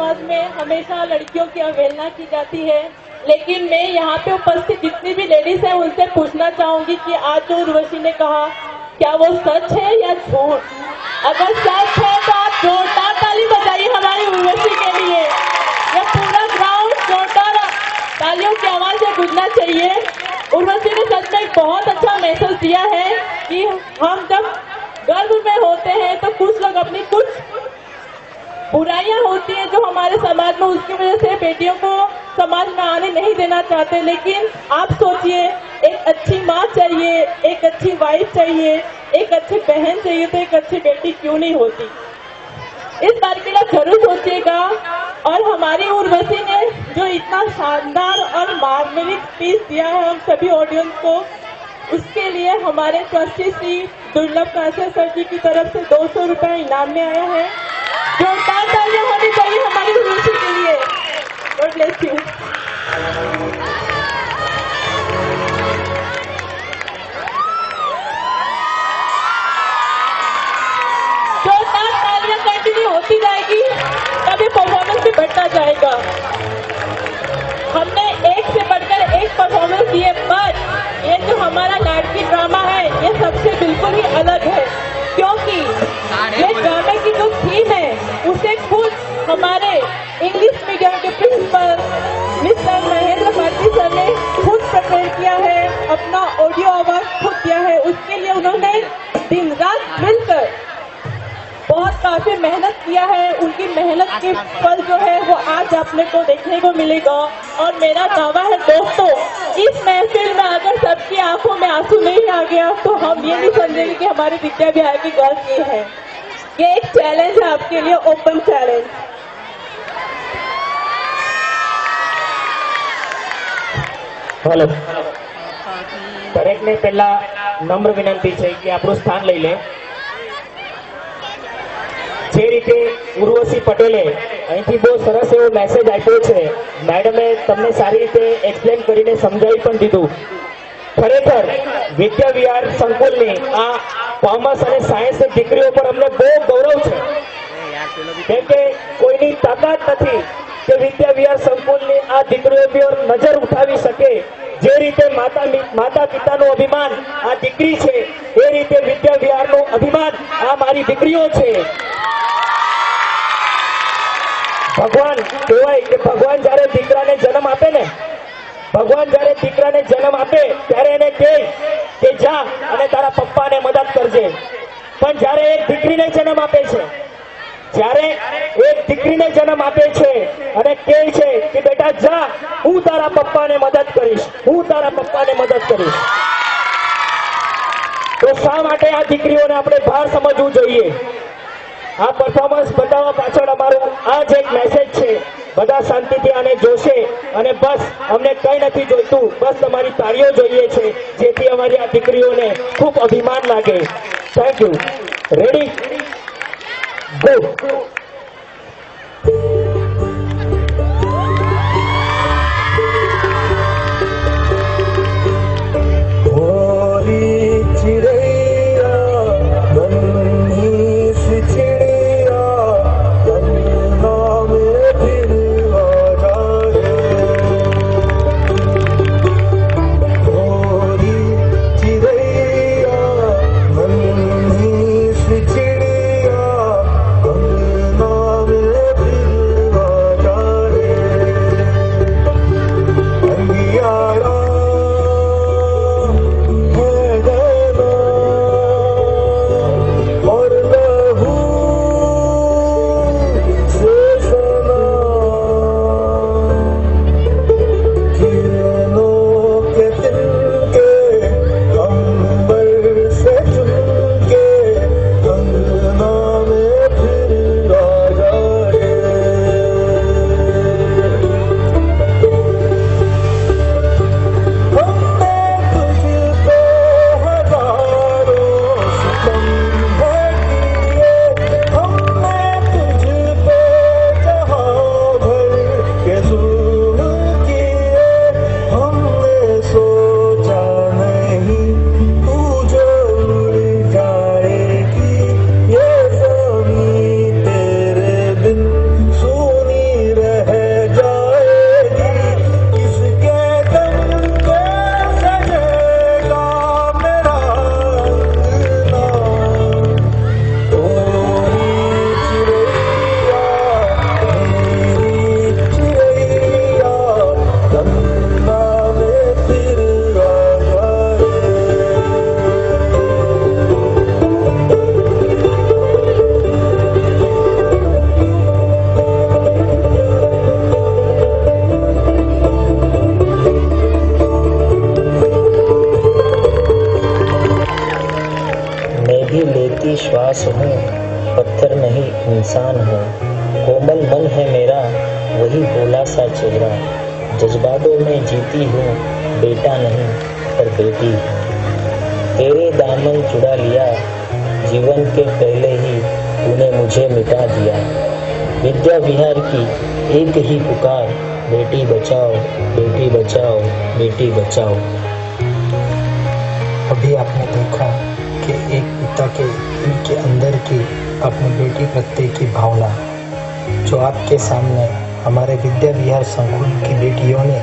समाज में हमेशा लड़कियों की अवहेलना की जाती है, लेकिन मैं यहाँ पे उपस्थित जितनी भी लेडीज हैं उनसे पूछना चाहूंगी कि आज जो उर्वशी ने कहा, क्या वो सच है या झूठ? अगर सच है तो आप जोरदार ताली बजाइए हमारी उर्वशी के लिए। यह पूरा ग्राउंड जोरदार तालियों की आवाज से गूंजना चाहिए। उर्वशी ने सच में बहुत अच्छा मैसेज दिया है कि हम जब गर्भ में होते हैं तो कुछ लोग अपनी कुछ बुराइयां होती हैं जो हमारे समाज में, उसकी वजह से बेटियों को समाज में आने नहीं देना चाहते। लेकिन आप सोचिए, एक अच्छी माँ चाहिए, एक अच्छी वाइफ चाहिए, एक अच्छी बहन चाहिए, तो एक अच्छी बेटी क्यों नहीं होती? इस बार के लिए जरूर सोचिएगा। और हमारी उर्वशी ने जो इतना शानदार और मार्मिक स्पीच दिया है हम सभी ऑडियंस को, उसके लिए हमारे ट्रस्टी श्री दुर्लभ कांसे सर जी की तरफ से 200 रुपए इनाम में आया है। जोरदार तालियां होनी चाहिए हमारी उर्वशी के लिए। God bless you. जोरदार तालियां कंटिन्यू होती जाएगी, तभी परफॉर्मेंस भी बढ़ता जाएगा। हमने एक से बढ़कर एक परफॉर्मेंस दिए, पर ये जो हमारा लाडली ड्रामा है ये सबसे बिल्कुल ही अलग है, क्योंकि ये ड्रामे की जो थीम है उसे खुद हमारे इंग्लिश मीडियम के principal mister Mahendra Bharati sir ने खुद प्रिपेयर किया है, अपना ऑडियो आवाज खुद दिया है। उसके लिए उन्होंने दिन रात मिलकर बहुत काफी मेहनत किया है। उनकी मेहनत के फल जो है वो आज आपने को देखने को मिलेगा। और मेरा दावा है दोस्तों, इस महफिल में अगर सबकी आंखों में आंसू नहीं आ गया तो हम ये नहीं समझेंगे कि हमारी विद्या विहार की गर्ल ये है। ये एक चैलेंज है आपके लिए, ओपन चैलेंज। हेलो, દરેક ને પહેલા નમ્ર વિનંતી છે કે આપણું સ્થાન લઈ લે। જે રીતે ઉર્વશી પટેલે અહીંથી બહુ સરસ એવો મેસેજ આપ્યો છે, મેડમે તમને સારી રીતે એક્સપ્લેન કરીને સમજાવી પણ દીધું। ખરેખર વિદ્યા વિહાર સંકુલની આ કોમર્સ અને સાયન્સની દીકરીઓ પર અમને બહુ ગૌરવ છે, કેમ કે કોઈની તાકાત નથી કે વિદ્યા વિહાર સંકુલની આ દીકરીઓ પર નજર ઉઠાવી શકે। જે રીતે માતા પિતાનું અભિમાન આ દીકરી છે, એ રીતે વિદ્યા વિહારનું અભિમાન આ મારી દીકરીઓ છે। ભગવાન કહેવાય કે ભગવાન જયારે દીકરાને જન્મ આપે ને, ભગવાન જયારે દીકરાને જન્મ આપે ત્યારે એને કહે કે જા અને તારા પપ્પાને મદદ કરજે। પણ જયારે એક દીકરીને જન્મ આપે છે, જ્યારે એક દીકરીને જન્મ આપે છે અને કહે છે કે બેટા જા, હું તારા પપ્પાને મદદ કરીશ, હું તારા પપ્પાને મદદ કરીશ, તો શા માટે આ દીકરીઓને આપણે બહાર સમજવું જોઈએ? આ પરફોર્મન્સ બતાવવા પાછળ અમારો આ જ એક મેસેજ છે। બધા શાંતિથી આને જોશે અને બસ અમને કંઈ નથી જોઈતું, બસ તમારી તાળીઓ જોઈએ છે, જેથી અમારી આ દીકરીઓને ખૂબ અભિમાન લાગે। Thank you. Ready, go. नहीं इंसान है, कोमल मन है मेरा वही भोला सा चेहरा, जज्बातों में जीती हूँ बेटा नहीं पर बेटी। तेरे दामन चुरा लिया जीवन के पहले ही तूने मुझे मिटा दिया। विद्या विहार की एक ही पुकार, बेटी बचाओ बेटी बचाओ बेटी बचाओ। अभी आपने देखा कि एक पिता के दिल के अंदर की अपनी बेटी प्रत्ये की भावना जो आपके सामने हमारे विद्या विहार संकुल की बेटियों ने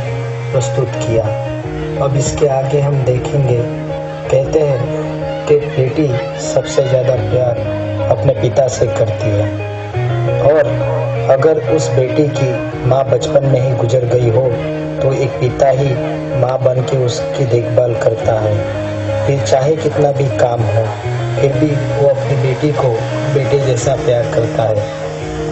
प्रस्तुत किया। अब इसके आगे हम देखेंगे, कहते हैं कि बेटी सबसे ज़्यादा प्यार अपने पिता से करती है, और अगर उस बेटी की माँ बचपन में ही गुजर गई हो तो एक पिता ही माँ बन के उसकी देखभाल करता है। फिर चाहे कितना भी काम हो फिर भी वो अपनी बेटी को बेटे जैसा प्यार करता है।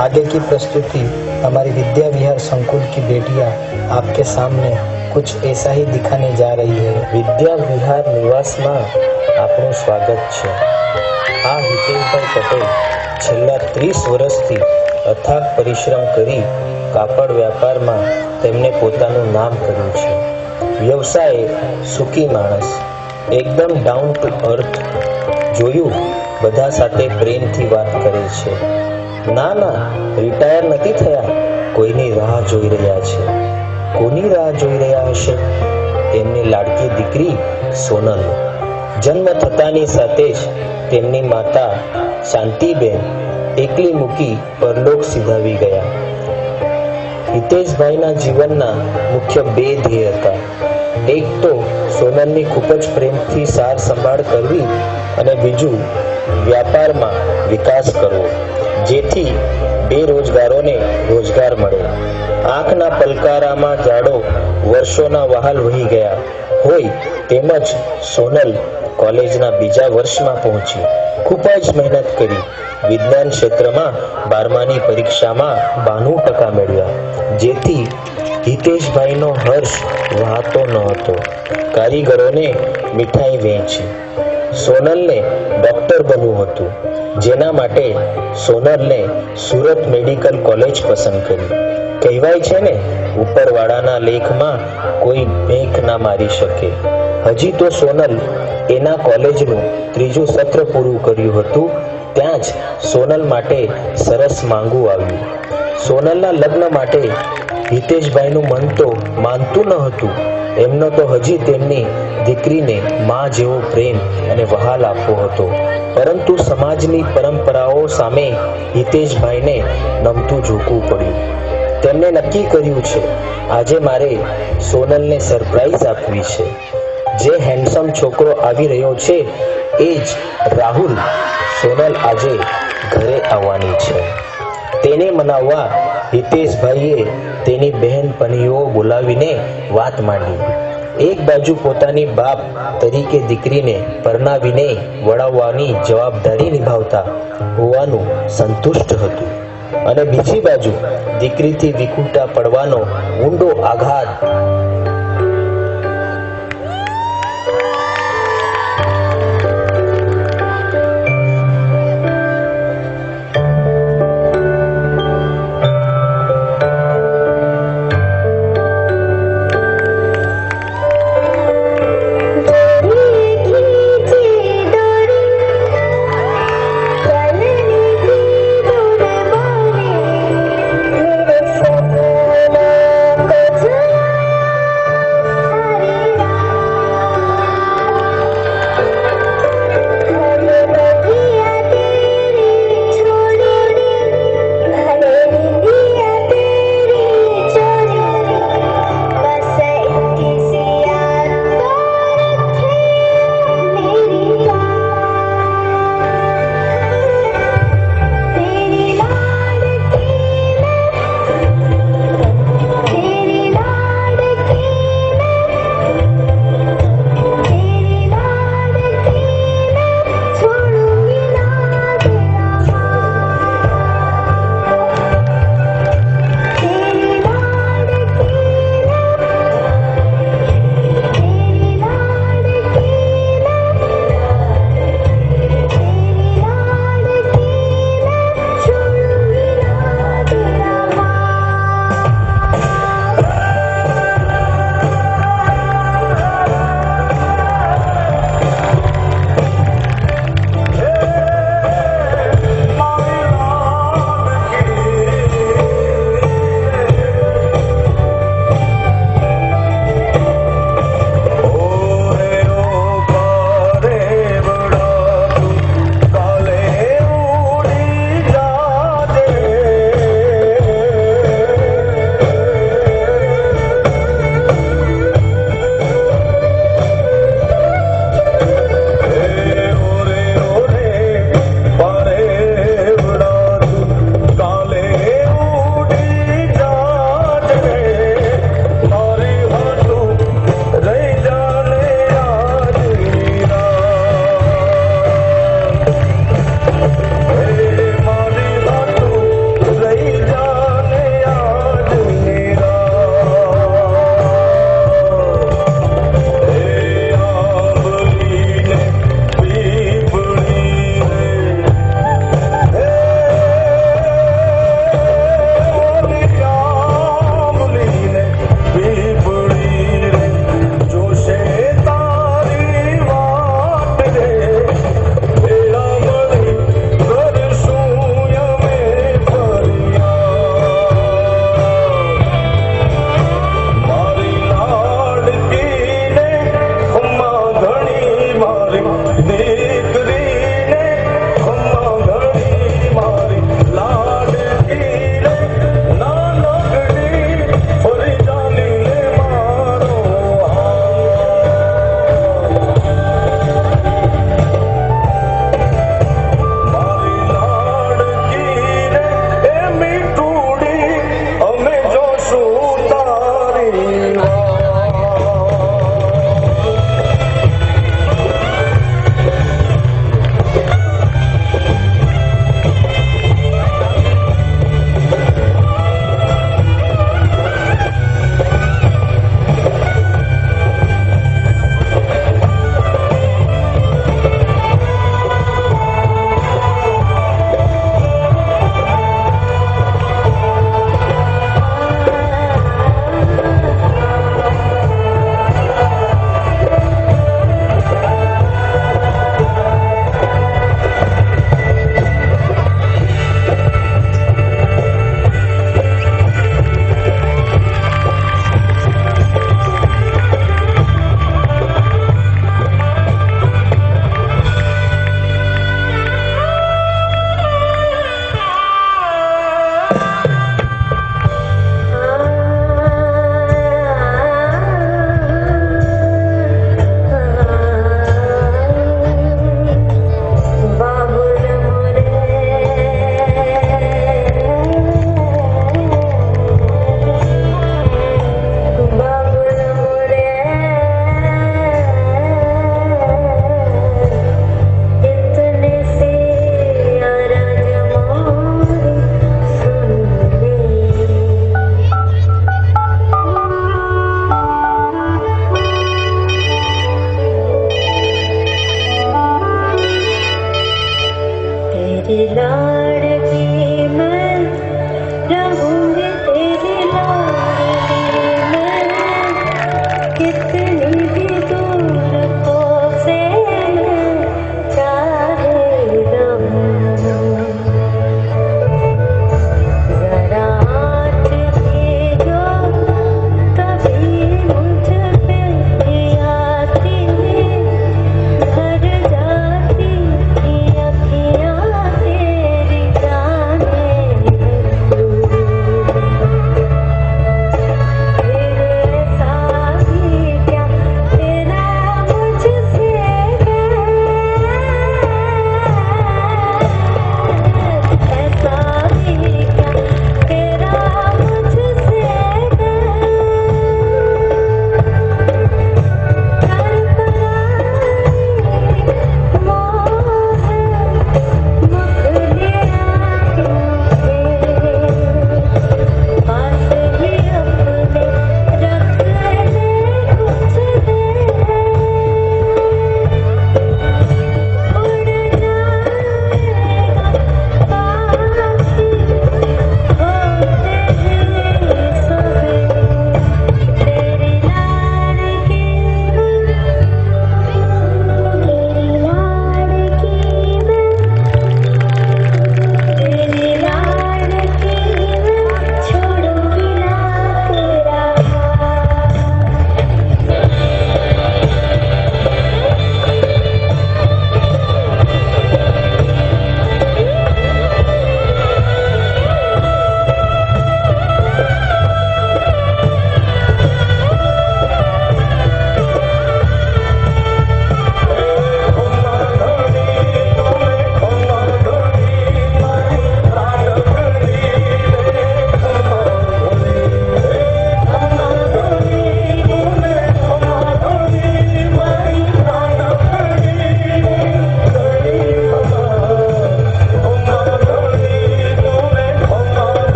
आगे की प्रस्तुति हमारी विद्या विहार संकुल की बेटियां आपके सामने कुछ ऐसा ही दिखाने जा रही है। विद्या विहार निवासમાં આપનું સ્વાગત છે। આ હિતેશભાઈ પટેલ છેલ્લા 30 વર્ષથી અથાગ પરિશ્રમ કરી કાપડ વ્યાપારમાં તેમને પોતાનું નામ કર્યું છે। વ્યવસાય સુખી માણસ, એકદમ ડાઉન ટુ અર્થ। જોયું બધા સાથે પ્રેમથી વાત કરે છે। ના ના રિટાયર નથી થયા, કોઈની રાહ જોઈ રહ્યા છે। કોની રાહ જોઈ રહ્યા હશે? તેમની લાડકી દીકરી સોનલ। જન્મ થતાની સાથે જ તેમની માતા શાંતિબેન એકલી મૂકી પરલોક સિધાવી ગયા। હિતેશભાઈના જીવનના મુખ્ય બે ધ્યેય હતા। એક તો સોનલની ખૂબ જ પ્રેમથી સાર સંભાળ કરવી અને બીજું વ્યાપારમાં વિકાસ કરવો, જેથી બેરોજગારોને રોજગાર મળે। આંખના પલકારામાં જાડો વર્ષોના વહાલ વહી ગયા હોય તેમજ સોનલ કોલેજના બીજા વર્ષમાં પહોંચી। ખૂબ જ મહેનત કરી। વિજ્ઞાન ક્ષેત્રમાં 12માની પરીક્ષામાં 92% મેળવ્યા, જેથી હિતેશભાઈનો હર્ષ વહાતો ન હતો। કારીગરોને મીઠાઈ વહેંચી। સોનલને ડોક્ટર બનવું હતું, જેના માટે સોનલને સુરત મેડિકલ કોલેજ પસંદ કરી। કહેવાય છે ને, ઉપરવાળાના લેખમાં કોઈ મેઘ ના મારી શકે। હજી તો સોનલ એના કોલેજનું 3જું સત્ર પૂરું કર્યું હતું ત્યાં જ સોનલ માટે સરસ માંગુ આવ્યું। સોનલના લગ્ન માટે હિતેશભાઈનું મન તો માનતું ન હતું। એમનો તો હજી તેમની દીકરીને મા જેવો પ્રેમ અને વહાલ આપવો હતો, પરંતુ સમાજની પરંપરાઓ સામે હિતેશભાઈને નમતું ઝૂકવું પડ્યું। તેમણે નક્કી કર્યું છે આજે મારે સોનલને સરપ્રાઈઝ આપવી છે। જે હેન્ડસમ છોકરો આવી રહ્યો છે એ જ રાહુલ સોનલ આજે ઘરે આવવાની છે। તેને મનાવવા હિતેશભાઈએ તેની બહેનપણીઓ બોલાવીને વાત માંડી। એક બાજુ પોતાની બાપ તરીકે દીકરીને પરણાવીને વળાવવાની જવાબદારી નિભાવતા હોવાનું સંતુષ્ટ હતું, અને બીજી બાજુ દીકરીથી વિખૂટા પડવાનો ઊંડો આઘાત